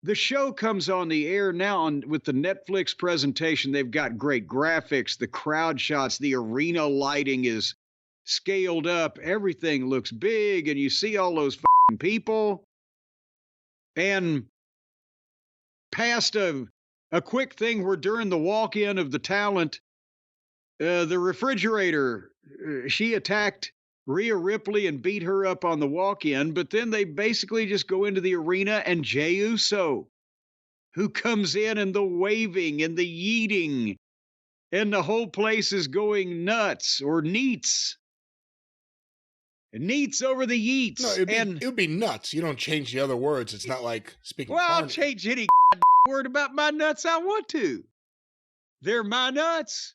the show comes on the air now with the Netflix presentation. They've got great graphics, the crowd shots, the arena lighting is scaled up. Everything looks big, and you see all those people. And past a quick thing where during the walk-in of the talent, the refrigerator, she attacked Rhea Ripley and beat her up on the walk-in, but then they basically just go into the arena and Jey Uso, who comes in and the waving and the yeeting, and the whole place is going nuts or neats. Neats over the yeets. No, it would be nuts. You don't change the other words. It's not like speaking. Well, I'll change any word about my nuts I want to. They're my nuts.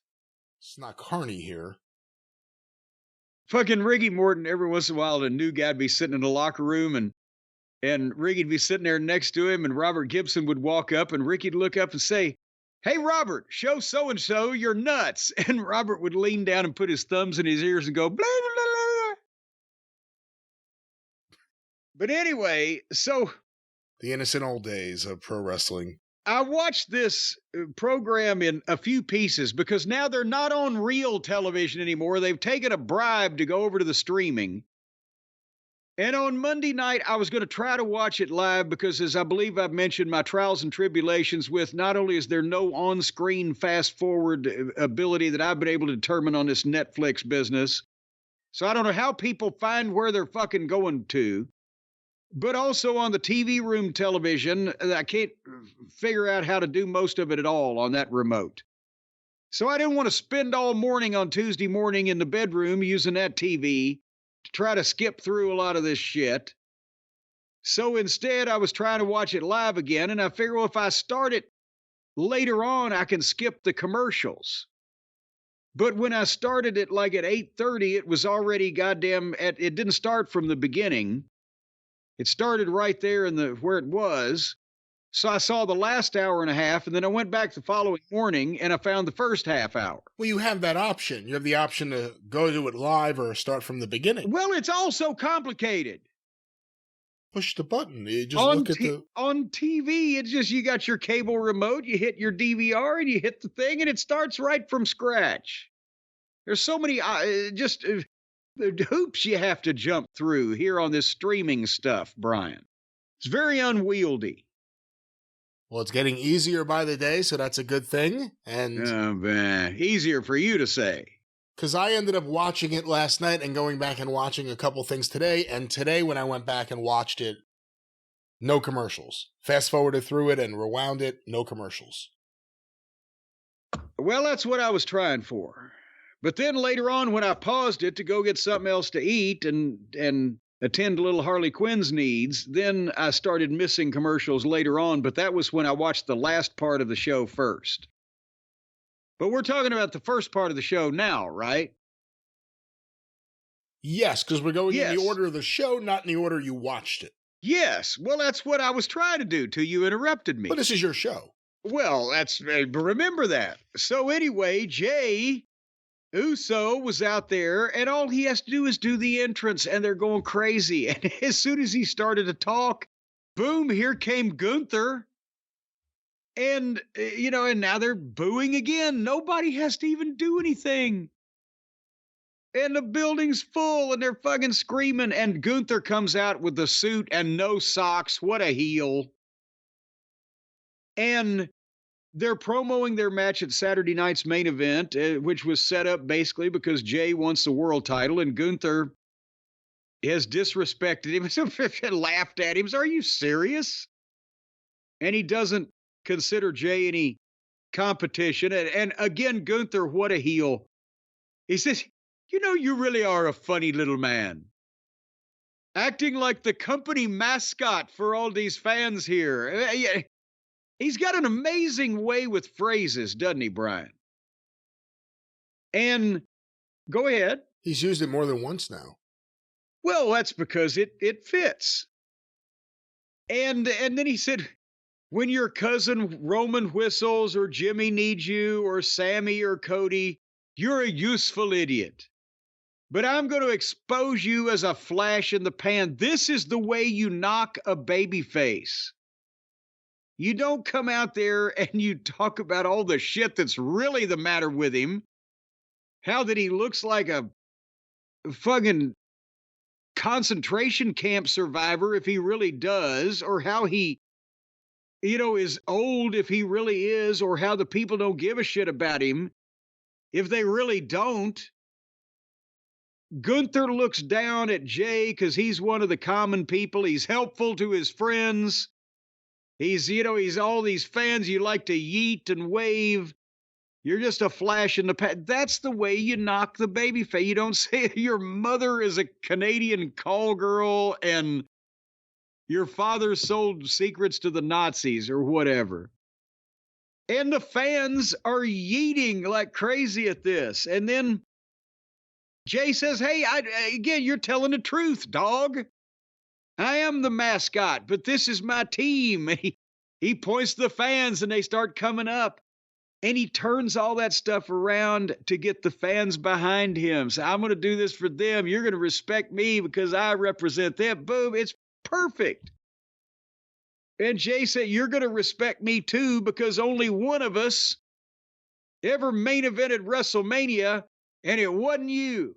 It's not carny here. Fucking Ricky Morton, every once in a while, a new guy'd be sitting in the locker room, and Ricky'd be sitting there next to him, and Robert Gibson would walk up, and Ricky'd look up and say, "Hey, Robert, show so-and-so your nuts." And Robert would lean down and put his thumbs in his ears and go, blah, blah, blah, blah. But anyway, so... the innocent old days of pro wrestling. I watched this program in a few pieces because now they're not on real television anymore. They've taken a bribe to go over to the streaming. And on Monday night, I was going to try to watch it live because, as I believe I've mentioned, my trials and tribulations with not only is there no on-screen fast-forward ability that I've been able to determine on this Netflix business. So I don't know how people find where they're fucking going to. But also on the TV room television, I can't figure out how to do most of it at all on that remote. So I didn't want to spend all morning on Tuesday morning in the bedroom using that TV to try to skip through a lot of this shit. So instead, I was trying to watch it live again, and I figured, well, if I start it later on, I can skip the commercials. But when I started it like at 8:30, it was already goddamn, it didn't start from the beginning. It started right there in where it was. So I saw the last hour and a half, and then I went back the following morning, and I found the first half hour. Well, you have that option. You have the option to go to it live or start from the beginning. Well, it's all so complicated. Push the button. You just look at the... On TV, it's just you got your cable remote, you hit your DVR, and you hit the thing, and it starts right from scratch. There's so many the hoops you have to jump through here on this streaming stuff, Brian. It's very unwieldy. Well, it's getting easier by the day, so that's a good thing. And easier for you to say. Because I ended up watching it last night and going back and watching a couple things today. And today, when I went back and watched it, no commercials. Fast forwarded through it and rewound it, no commercials. Well, that's what I was trying for. But then later on, when I paused it to go get something else to eat and attend to little Harley Quinn's needs, then I started missing commercials later on, but that was when I watched the last part of the show first. But we're talking about the first part of the show now, right? Yes, because we're going in the order of the show, not in the order you watched it. Yes, well, that's what I was trying to do till you interrupted me. But this is your show. Well, remember that. So anyway, Jey Uso was out there, and all he has to do is do the entrance, and they're going crazy. And as soon as he started to talk, boom, here came Gunther. And, and now they're booing again. Nobody has to even do anything. And the building's full, and they're fucking screaming. And Gunther comes out with the suit and no socks. What a heel. And they're promoting their match at Saturday night's main event, which was set up basically because Jey wants the world title, and Gunther has disrespected him and laughed at him. Are you serious? And he doesn't consider Jey any competition. And again, Gunther, what a heel. He says, you really are a funny little man. Acting like the company mascot for all these fans here. He's got an amazing way with phrases, doesn't he, Brian? And go ahead. He's used it more than once now. Well, that's because it fits. And then he said, when your cousin Roman whistles or Jimmy needs you or Sammy or Cody, you're a useful idiot. But I'm going to expose you as a flash in the pan. This is the way you knock a baby face. You don't come out there and you talk about all the shit that's really the matter with him. How that he looks like a fucking concentration camp survivor if he really does, or how he, is old if he really is, or how the people don't give a shit about him if they really don't. Gunther looks down at Jey because he's one of the common people. He's helpful to his friends. He's all these fans you like to yeet and wave. You're just a flash in the past. That's the way you knock the babyface. You don't say your mother is a Canadian call girl and your father sold secrets to the Nazis or whatever. And the fans are yeeting like crazy at this. And then Jey says, hey, again, you're telling the truth, dog. I am the mascot, but this is my team. He points to the fans and they start coming up. And he turns all that stuff around to get the fans behind him. So I'm going to do this for them. You're going to respect me because I represent them. Boom. It's perfect. And Jey said, you're going to respect me too because only one of us ever main evented WrestleMania, and it wasn't you.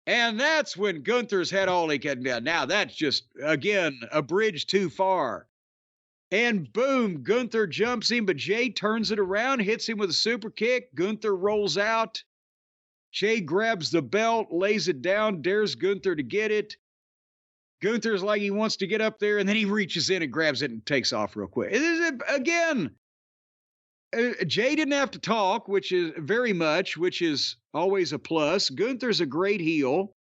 And that's when Gunther's had all he can do. Now that's just, again, a bridge too far. And boom, Gunther jumps him, but Jey turns it around, hits him with a super kick. Gunther rolls out. Jey grabs the belt, lays it down, dares Gunther to get it. Gunther's like he wants to get up there, and then he reaches in and grabs it and takes off real quick. Again, Jey didn't have to talk, which is always a plus. Gunther's a great heel.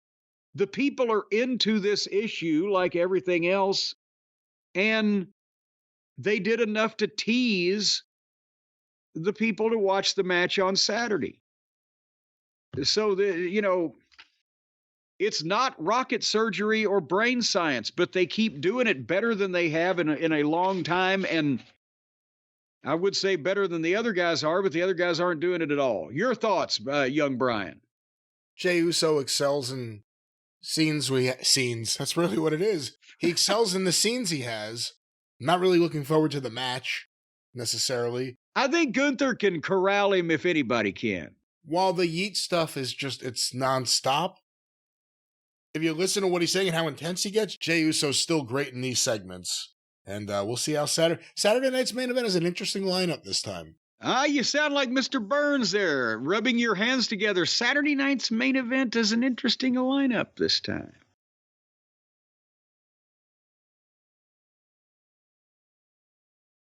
The people are into this issue like everything else, and they did enough to tease the people to watch the match on Saturday. So, it's not rocket surgery or brain science, but they keep doing it better than they have in a long time. And I would say better than the other guys are, but the other guys aren't doing it at all. Your thoughts, young Brian? Jey Uso excels in scenes. That's really what it is. He excels in the scenes he has. Not really looking forward to the match, necessarily. I think Gunther can corral him if anybody can. While the yeet stuff is it's nonstop. If you listen to what he's saying and how intense he gets, Jey Uso's still great in these segments. And we'll see how Saturday night's main event is an interesting lineup this time. You sound like Mr. Burns there, rubbing your hands together. Saturday night's main event is an interesting lineup this time.